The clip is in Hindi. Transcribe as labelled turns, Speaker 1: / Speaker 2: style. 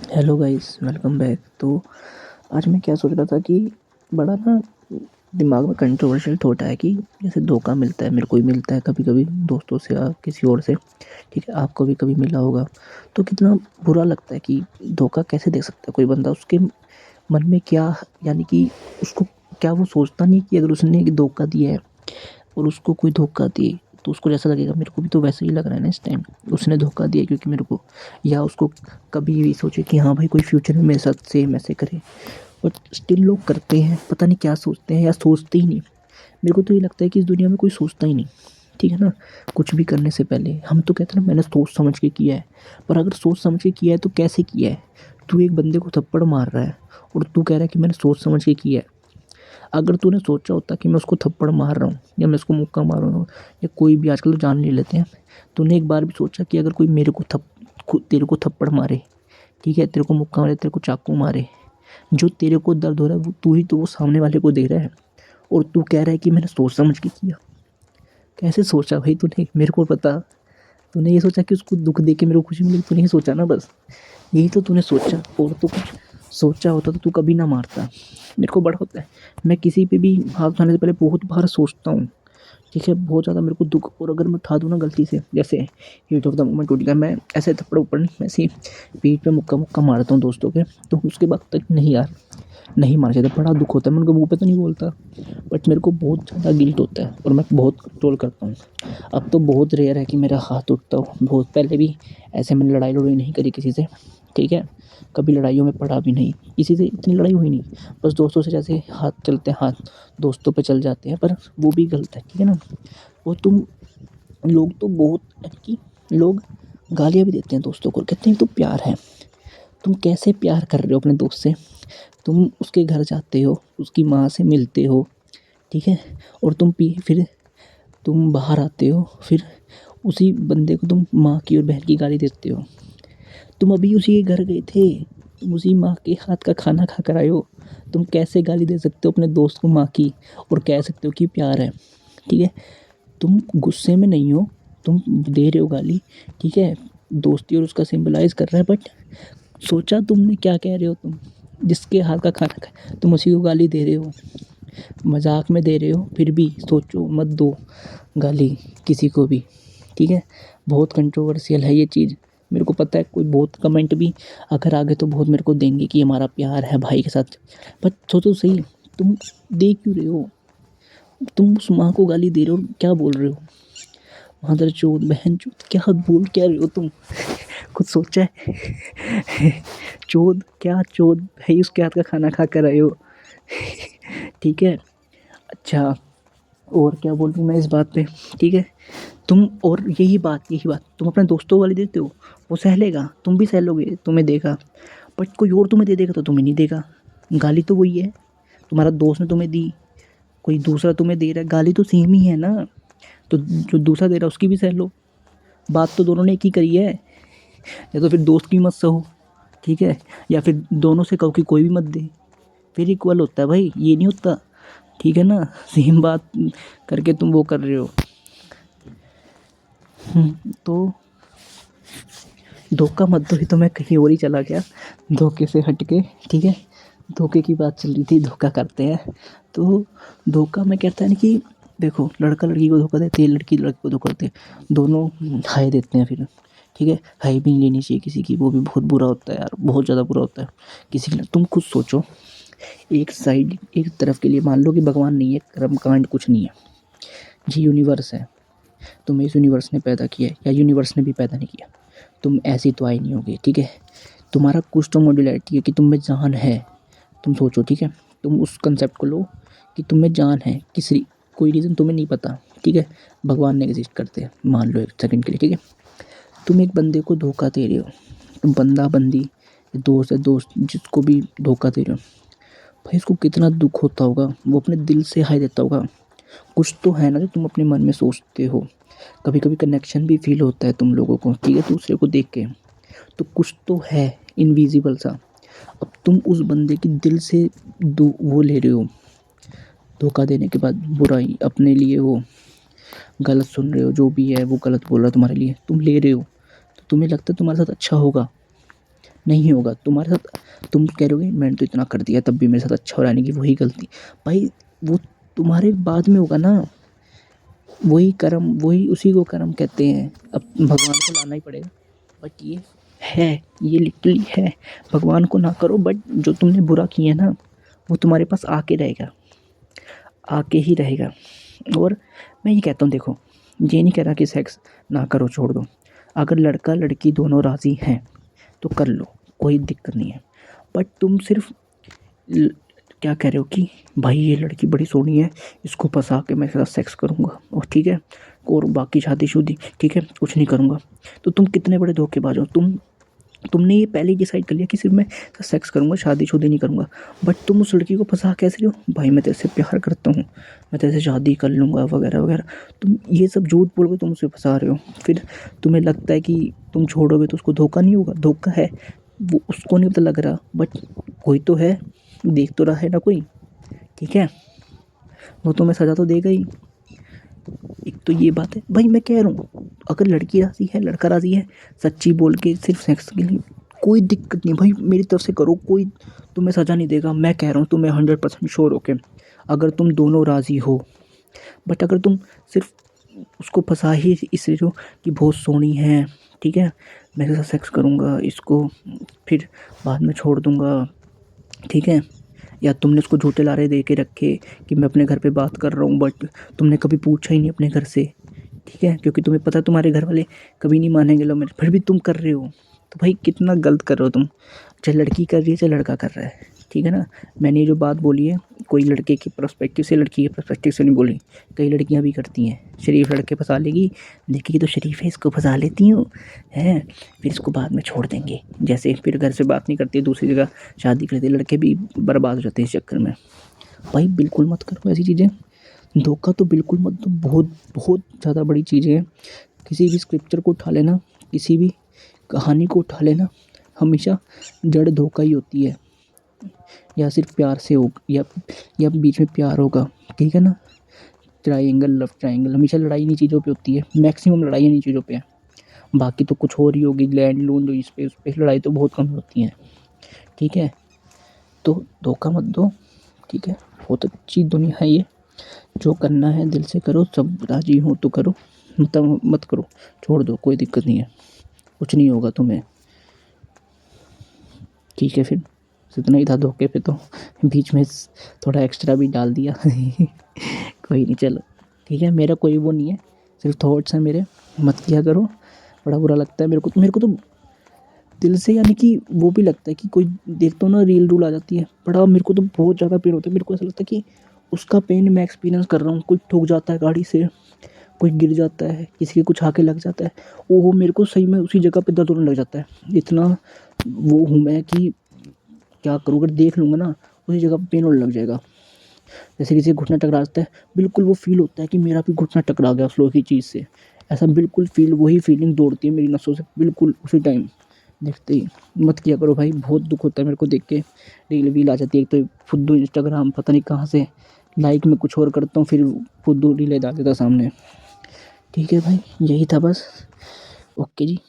Speaker 1: Hello guys, welcome back. तो आज मैं क्या सोच रहा था कि बड़ा ना दिमाग में कंट्रोवर्शियल थॉट है कि जैसे धोखा मिलता है, मेरे को ही मिलता है कभी कभी दोस्तों से या किसी और से। ठीक है, आपको भी कभी मिला होगा। तो कितना बुरा लगता है कि धोखा कैसे दे सकता है कोई बंदा। उसके मन में क्या, यानी कि उसको क्या वो सोचता नहीं कि अगर उसने धोखा दिया है और उसको कोई धोखा दे तो उसको जैसा लगेगा, मेरे को भी तो वैसे ही लग रहा है ना इस टाइम, उसने धोखा दिया क्योंकि मेरे को। या उसको कभी भी सोचे कि हाँ भाई कोई फ्यूचर में मेरे साथ सेम ऐसे करे, बट स्टिल लोग करते हैं। पता नहीं क्या सोचते हैं या सोचते ही नहीं। मेरे को तो ये लगता है कि इस दुनिया में कोई सोचता ही नहीं। ठीक है ना। कुछ भी करने से पहले हम तो कहते हैं ना, मैंने सोच समझ के किया है। पर अगर सोच समझ के किया है तो कैसे किया है? तू एक बंदे को थप्पड़ मार रहा है और तू कह रहा है कि मैंने सोच समझ के किया है। अगर तूने सोचा होता कि मैं उसको थप्पड़ मार रहा हूँ या मैं उसको मुक्का मार रहा हूँ, या कोई भी आजकल तो जान ले लेते हैं, तूने एक बार भी सोचा कि अगर कोई मेरे को तेरे को थप्पड़ मारे, ठीक है, तेरे को मुक्का मारे, तेरे को चाकू मारे, जो तेरे को दर्द हो रहा है वो तू ही तो वो सामने वाले को दे रहा है, और तू कह रहा है कि मैंने सोच समझ के किया। कैसे सोचा भाई तूने, मेरे को बता। तूने ये सोचा कि उसको दुख दे के मेरे को खुशी मिलेगी? तूने ये सोचा ना बस, यही तो तूने सोचा। और तो कुछ सोचा होता तो तू कभी ना मारता। मेरे को बड़ा होता है, मैं किसी पे भी हाथ उठाने से पहले बहुत बार सोचता हूँ। ठीक है, बहुत ज़्यादा मेरे को दुख, और अगर मैं उठा दूँ ना गलती से, जैसे हीट ऑफ द मोमेंट टूट गया, मैं ऐसे थप्पड़ ऊपर नहीं, मैं ऐसे पीठ पे मुक्का मुक्का मारता हूँ दोस्तों के। तो उसके बाद तक नहीं यार, नहीं मारना चाहिए था, बड़ा दुख होता है। मैं उनके मुँह पे तो नहीं बोलता, बट मेरे को बहुत ज़्यादा गिल्ट होता है और मैं बहुत कंट्रोल करता हूँ। अब तो बहुत रेयर है कि मेरा हाथ उठता हो। बहुत पहले भी ऐसे मैंने लड़ाई लड़ाई नहीं करी किसी से। ठीक है, कभी लड़ाइयों में पड़ा भी नहीं, किसी से इतनी लड़ाई हुई नहीं। बस दोस्तों से जैसे हाथ चलते हैं, हाथ दोस्तों पे चल जाते हैं, पर वो भी गलत है। ठीक है ना। वो तुम लोग तो बहुत, यानी कि लोग गालियाँ भी देते हैं दोस्तों को, कहते हैं तो प्यार है। तुम कैसे प्यार कर रहे हो अपने दोस्त से? तुम उसके घर जाते हो, उसकी माँ से मिलते हो, ठीक है, और फिर तुम बाहर आते हो, फिर उसी बंदे को तुम माँ की और बहन की गाली देते हो। तुम अभी उसी के घर गए थे, तुम उसी माँ के हाथ का खाना खा कर आए हो। तुम कैसे गाली दे सकते हो अपने दोस्त को माँ की, और कह सकते हो कि प्यार है? ठीक है, तुम गुस्से में नहीं हो, तुम दे रहे हो गाली। ठीक है, दोस्ती और उसका सिंबलाइज कर रहा है, बट सोचा तुमने क्या कह रहे हो? तुम जिसके हाथ का खाना खाए तुम उसी को गाली दे रहे हो, मजाक में दे रहे हो। फिर भी सोचो, मत दो गाली किसी को भी। ठीक है, बहुत कंट्रोवर्शियल है ये चीज़। मेरे को पता है कोई बहुत कमेंट भी अगर आगे तो बहुत मेरे को देंगे कि हमारा प्यार है भाई के साथ, बट सोचो सही, तुम दे क्यों रहे हो? तुम उस माँ को गाली दे रहे हो, क्या बोल रहे हो? मादर चोद, बहन चोद, क्या बोल क्या रहे हो तुम? कुछ सोचा है? चोद क्या चोद भाई, उसके हाथ का खाना खा कर आए हो। ठीक है, अच्छा, और क्या बोलूँ मैं इस बात पे। ठीक है, तुम, और यही बात तुम अपने दोस्तों वाले देते हो, वो सह लेगा, तुम भी सह लोगे, तुम्हें देगा। बट कोई और तुम्हें दे देगा तो तुम्हें नहीं देगा। गाली तो वही है, तुम्हारा दोस्त ने तुम्हें दी, कोई दूसरा तुम्हें दे रहा है, गाली तो सेम ही है ना। तो जो दूसरा दे रहा है उसकी भी सह लो। बात तो दोनों ने एक ही करी है। या तो फिर दोस्त की मत सहो, ठीक है, या फिर दोनों से कहो कि कोई भी मत दे, फिर इक्वल होता है भाई, ये नहीं होता। ठीक है ना, सेम बात करके तुम वो कर रहे हो। तो धोखा मत दो, ही तो मैं कहीं और ही चला गया धोखे से हट के। ठीक है, धोखे की बात चल रही थी, धोखा करते हैं। तो धोखा मैं कहता है ना कि देखो, लड़का लड़की को धोखा देती है, लड़की लड़के को धोखा देती है, दोनों हाय देते हैं फिर। ठीक है, हाय भी नहीं लेनी चाहिए किसी की, वो भी बहुत बुरा होता है यार, बहुत ज़्यादा बुरा होता है किसी के लिए। तुम खुद सोचो, एक साइड एक तरफ के लिए मान लो कि भगवान नहीं है, कर्म कांड कुछ नहीं है, ये यूनिवर्स है, तुम्हें इस यूनिवर्स ने पैदा किया है, या यूनिवर्स ने भी पैदा नहीं किया, तुम ऐसी तो आई नहीं होगी। ठीक है, तुम्हारा कुछ तो मॉड्यूलैरिटी है कि तुम में जान है। तुम सोचो, ठीक है, तुम उस कंसेप्ट को लो कि तुम में जान है, किसी कोई रीज़न तुम्हें नहीं पता। ठीक है, भगवान ने एग्जिस्ट करते हैं, मान लो एक सेकंड के लिए। ठीक है, तुम एक बंदे को धोखा दे रहे हो, तुम बंदा बंदी, दोस्त है दोस्त, जिसको भी धोखा दे रहे हो, भाई उसको कितना दुख होता होगा, वो अपने दिल से हाय देता होगा। कुछ तो है ना जो तुम अपने मन में सोचते हो। कभी कभी कनेक्शन भी फील होता है तुम लोगों को, ठीक है, दूसरे को देख के। तो कुछ तो है इनविजिबल सा। अब तुम उस बंदे की दिल से वो ले रहे हो, धोखा देने के बाद बुराई अपने लिए, वो गलत सुन रहे हो, जो भी है वो गलत बोल रहा है तुम्हारे लिए, तुम ले रहे हो, तो तुम्हें लगता है तुम्हारे साथ अच्छा होगा? नहीं होगा तुम्हारे साथ। तुम कह रहे हो मैंने तो इतना कर दिया तब भी मेरे साथ अच्छा हो रहा है, नहीं कि वही गलती। भाई वो तुम्हारे बाद में होगा ना, वही कर्म, वही उसी को कर्म कहते हैं। अब भगवान को लाना ही पड़ेगा। बट है ये लिटरली है। भगवान को ना करो, बट जो तुमने बुरा किया है ना, वो तुम्हारे पास आके रहेगा, आके ही रहेगा। और मैं ये कहता हूँ, देखो ये नहीं कह रहा कि सेक्स ना करो, छोड़ दो। अगर लड़का लड़की दोनों राज़ी हैं तो कर लो, कोई दिक्कत नहीं है। बट तुम सिर्फ क्या कह रहे हो कि भाई ये लड़की बड़ी सोहनी है, इसको फंसा के मैं इसके साथ सेक्स करूँगा और ठीक है, और बाकी शादीशुदी ठीक है कुछ नहीं करूँगा। तो तुम कितने बड़े धोखेबाज हो। तुमने ये पहले ही डिसाइड कर लिया कि सिर्फ मैं सेक्स करूँगा, शादीशुदी नहीं करूँगा। बट तुम उस लड़की को फंसा कैसे रहे हो, भाई मैं तेरे से प्यार करता हूँ, मैं तेरे से शादी कर लूँगा वगैरह वगैरह। तुम ये सब झूठ बोल के तुम उसे फंसा रहे हो। फिर तुम्हें लगता है कि तुम छोड़ोगे तो उसको धोखा नहीं होगा। धोखा है, वो उसको नहीं पता लग रहा, बट कोई तो है, देख तो रहा है ना कोई, ठीक है, वो तुम्हें सज़ा तो देगा ही। एक तो ये बात है भाई, मैं कह रहा हूँ अगर लड़की राज़ी है, लड़का राज़ी है, सच्ची बोल के सिर्फ सेक्स के लिए, कोई दिक्कत नहीं भाई, मेरी तरफ से करो, कोई तुम्हें सज़ा नहीं देगा। मैं कह रहा हूँ तुम्हें 100% श्योर होके, अगर तुम दोनों राज़ी हो। बट अगर तुम सिर्फ उसको फंसा ही इसलिए हो कि बहुत सोहनी है, ठीक है, मैं इसके साथ सेक्स करूँगा, इसको फिर बाद में छोड़ दूँगा, ठीक है, या तुमने उसको झूठे लारे दे के रखे कि मैं अपने घर पे बात कर रहा हूँ, बट तुमने कभी पूछा ही नहीं अपने घर से, ठीक है, क्योंकि तुम्हें पता है तुम्हारे घर वाले कभी नहीं मानेंगे लव मैरिज, फिर भी तुम कर रहे हो। तो भाई कितना गलत कर रहे हो तुम। चाहे लड़की कर रही है चाहे लड़का कर रहा है, ठीक है ना। मैंने ये जो बात बोली है कोई लड़के के पर्सपेक्टिव से, लड़की के पर्सपेक्टिव से नहीं बोली। कई लड़कियां भी करती हैं, शरीफ लड़के फंसा लेगी, देखिए तो शरीफ है इसको फंसा लेती हूँ हैं, फिर इसको बाद में छोड़ देंगे, जैसे फिर घर से बात नहीं करती, दूसरी जगह शादी कर देते। लड़के भी बर्बाद हो जाते हैं इस चक्कर में। भाई बिल्कुल मत करो ऐसी चीज़ें, धोखा तो बिल्कुल मत दो। बहुत बहुत ज़्यादा बड़ी चीज़ें हैं। किसी भी स्क्रिप्चर को उठा लेना, किसी भी कहानी को उठा लेना, हमेशा जड़ धोखा ही होती है। या सिर्फ प्यार से हो, या बीच में प्यार होगा, ठीक है ना। ट्राइंगल, लव ट्राइंगल, हमेशा लड़ाई इन्हीं चीज़ों पे होती है, मैक्सिमम लड़ाई इन्हीं चीज़ों पे है। बाकी तो कुछ और ही होगी, लैंड लोन इस पे उस पे लड़ाई तो बहुत कम होती है, ठीक है। तो धोखा मत दो, ठीक है। बहुत अच्छी दुनिया है ये, जो करना है दिल से करो, सब राजी हो तो करो, मतलब मत करो, छोड़ दो, कोई दिक्कत नहीं है, कुछ नहीं होगा तुम्हें, ठीक है। फिर इतना ही था धोखे पे, तो बीच में थोड़ा एक्स्ट्रा भी डाल दिया कोई नहीं, चलो ठीक है। मेरा कोई वो नहीं है, सिर्फ थॉट्स हैं मेरे, मत किया करो। बड़ा बुरा लगता है मेरे को तो दिल से, यानी कि वो भी लगता है कि कोई देखता हूँ ना, रील रूल आ जाती है, बड़ा मेरे को तो बहुत ज़्यादा पेन होता है। मेरे को ऐसा लगता है कि उसका पेन मैं एक्सपीरियंस कर रहा हूँ। कोई ठुक जाता है गाड़ी से, कोई गिर जाता है, किसी के कुछ आके लग जाता है, वो मेरे को सही में उसी जगह पे दर्द होने लग जाता है। इतना वो हूँ मैं कि क्या करूँ, अगर देख लूँगा ना उसी जगह पे पेन होने लग जाएगा। जैसे किसी का घुटना टकरा जाता है, बिल्कुल वो फील होता है कि मेरा भी घुटना टकरा गया उस लोहे की चीज़ से। ऐसा बिल्कुल फील, वही फीलिंग दौड़ती है मेरी नसों से बिल्कुल उसी टाइम देखते ही। मत किया करो भाई, बहुत दुख होता है मेरे को देख के। रील वील आ जाती है, एक तो फुद्दू इंस्टाग्राम पता नहीं कहाँ से, लाइक में कुछ और करता हूँ, फिर फुद्दू रीलें डाल देता सामने। ठीक है भाई, यही था बस। ओके जी।